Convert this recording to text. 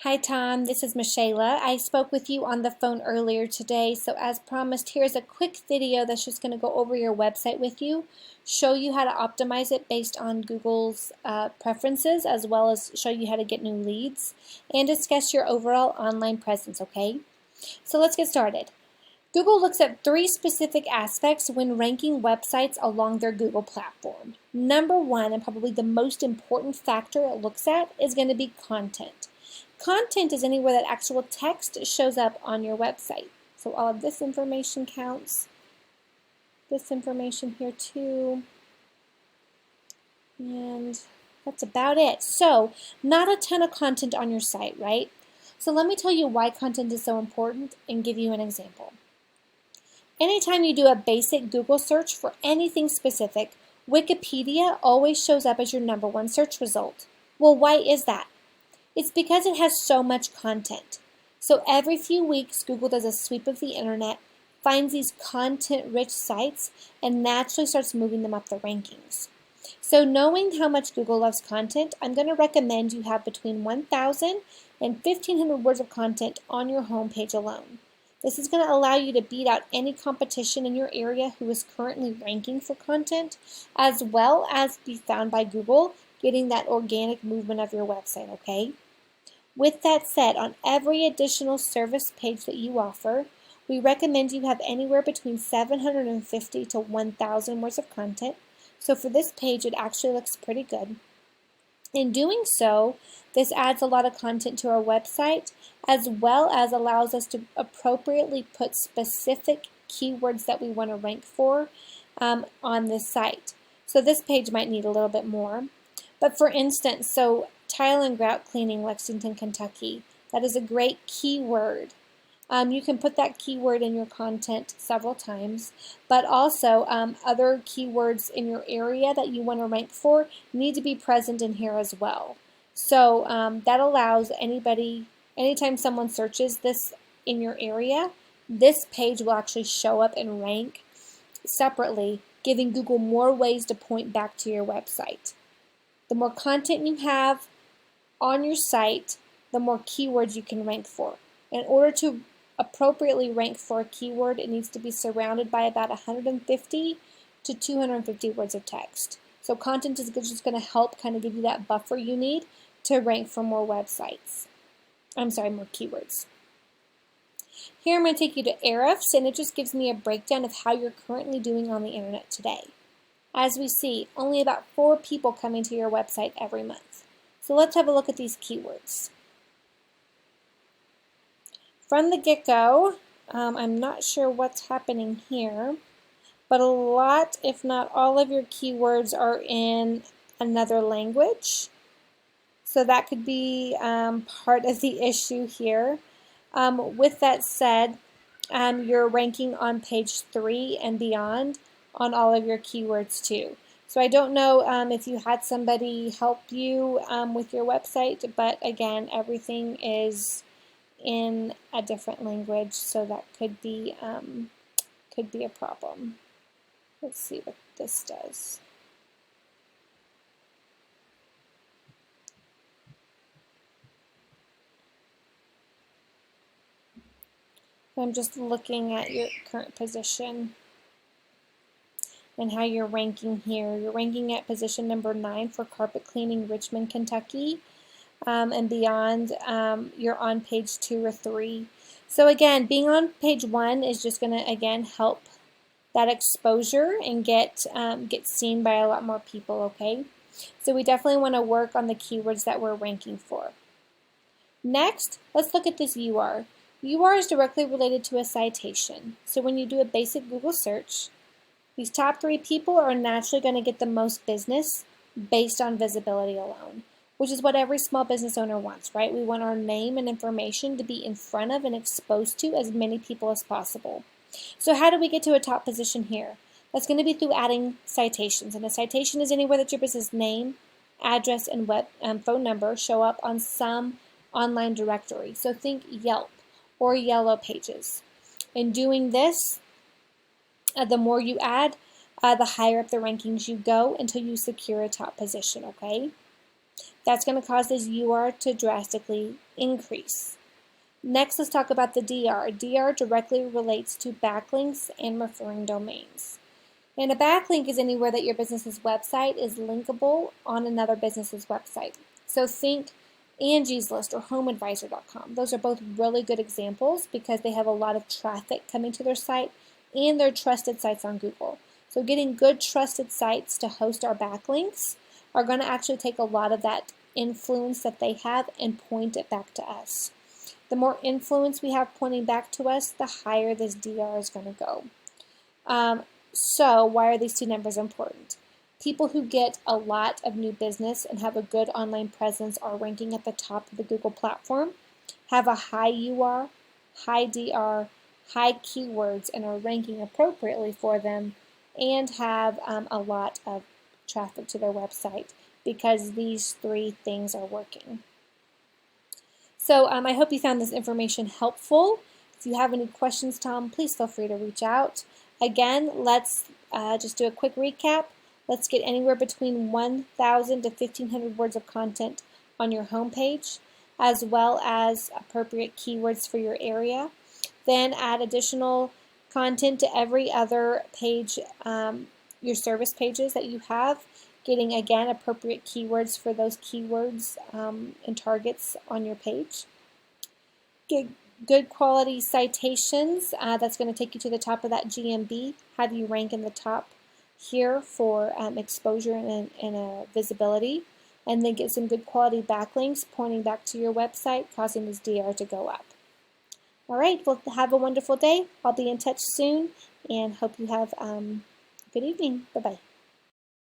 Hi Tom, this is Michaela. I spoke with you on the phone earlier today, so as promised, here's a quick video that's just going to go over your website with you, show you how to optimize it based on Google's preferences, as well as show you how to get new leads, and discuss your overall online presence, okay? So let's get started. Google looks at three specific aspects when ranking websites along their Google platform. Number one, and probably the most important factor it looks at, is going to be content. Content is anywhere that actual text shows up on your website. So all of this information counts. This information here too. And that's about it. So not a ton of content on your site, right? So let me tell you why content is so important and give you an example. Anytime you do a basic Google search for anything specific, Wikipedia always shows up as your #1 search result. Well, why is that? It's because it has so much content. So every few weeks, Google does a sweep of the internet, finds these content-rich sites, and naturally starts moving them up the rankings. So knowing how much Google loves content, I'm going to recommend you have between 1,000 and 1,500 words of content on your homepage alone. This is going to allow you to beat out any competition in your area who is currently ranking for content, as well as be found by Google, getting that organic movement of your website, okay? With that said, on every additional service page that you offer, we recommend you have anywhere between 750 to 1,000 words of content. So for this page, it actually looks pretty good. In doing so, this adds a lot of content to our website, as well as allows us to appropriately put specific keywords that we want to rank for on this site. So this page might need a little bit more. But for instance, so tile and grout cleaning, Lexington, Kentucky, that is a great keyword. You can put that keyword in your content several times, but also other keywords in your area that you want to rank for need to be present in here as well. So that allows anytime someone searches this in your area, this page will actually show up and rank separately, giving Google more ways to point back to your website. The more content you have on your site, the more keywords you can rank for. In order to appropriately rank for a keyword, it needs to be surrounded by about 150 to 250 words of text. So content is just going to help kind of give you that buffer you need to rank for more more keywords. Here I'm going to take you to Ahrefs, and it just gives me a breakdown of how you're currently doing on the internet today. As we see, only about 4 people coming to your website every month. So let's have a look at these keywords. From the get-go, I'm not sure what's happening here, but a lot, if not all of your keywords are in another language. So that could be part of the issue here. With that said, you're ranking on page 3 and beyond on all of your keywords too. So I don't know if you had somebody help you with your website, but again, everything is in a different language, so that could be a problem. Let's see what this does. I'm just looking at your current position and how you're ranking here. You're ranking at position number 9 for carpet cleaning, Richmond, Kentucky. And beyond, you're on page 2 or 3. So again, being on page 1 is just going to, again, help that exposure and get seen by a lot more people, okay? So we definitely want to work on the keywords that we're ranking for. Next, let's look at this UR. UR is directly related to a citation. So when you do a basic Google search, these top 3 people are naturally going to get the most business based on visibility alone, which is what every small business owner wants, right? We want our name and information to be in front of and exposed to as many people as possible. So how do we get to a top position here? That's going to be through adding citations. And a citation is anywhere that your business name, address, and phone number show up on some online directory. So think Yelp or Yellow Pages. In doing this, the more you add, the higher up the rankings you go until you secure a top position, okay? That's going to cause this UR to drastically increase. Next, let's talk about the DR. DR directly relates to backlinks and referring domains. And a backlink is anywhere that your business's website is linkable on another business's website. So think Angie's List or HomeAdvisor.com. Those are both really good examples because they have a lot of traffic coming to their site and they're trusted sites on Google. So getting good trusted sites to host our backlinks are going to actually take a lot of that influence that they have and point it back to us. The more influence we have pointing back to us, the higher this DR is going to go. So why are these two numbers important? People who get a lot of new business and have a good online presence are ranking at the top of the Google platform, have a high UR, high DR, high keywords, and are ranking appropriately for them, and have a lot of traffic to their website because these three things are working. So I hope you found this information helpful. If you have any questions, Tom, please feel free to reach out. Again, let's just do a quick recap. Let's get anywhere between 1,000 to 1,500 words of content on your homepage, as well as appropriate keywords for your area. Then add additional content to every other page, your service pages that you have, getting, again, appropriate keywords for those keywords and targets on your page. Get good quality citations. That's going to take you to the top of that GMB. Have you rank in the top here for exposure and visibility. And then get some good quality backlinks pointing back to your website, causing this DR to go up. All right, well, have a wonderful day. I'll be in touch soon and hope you have a good evening. Bye-bye.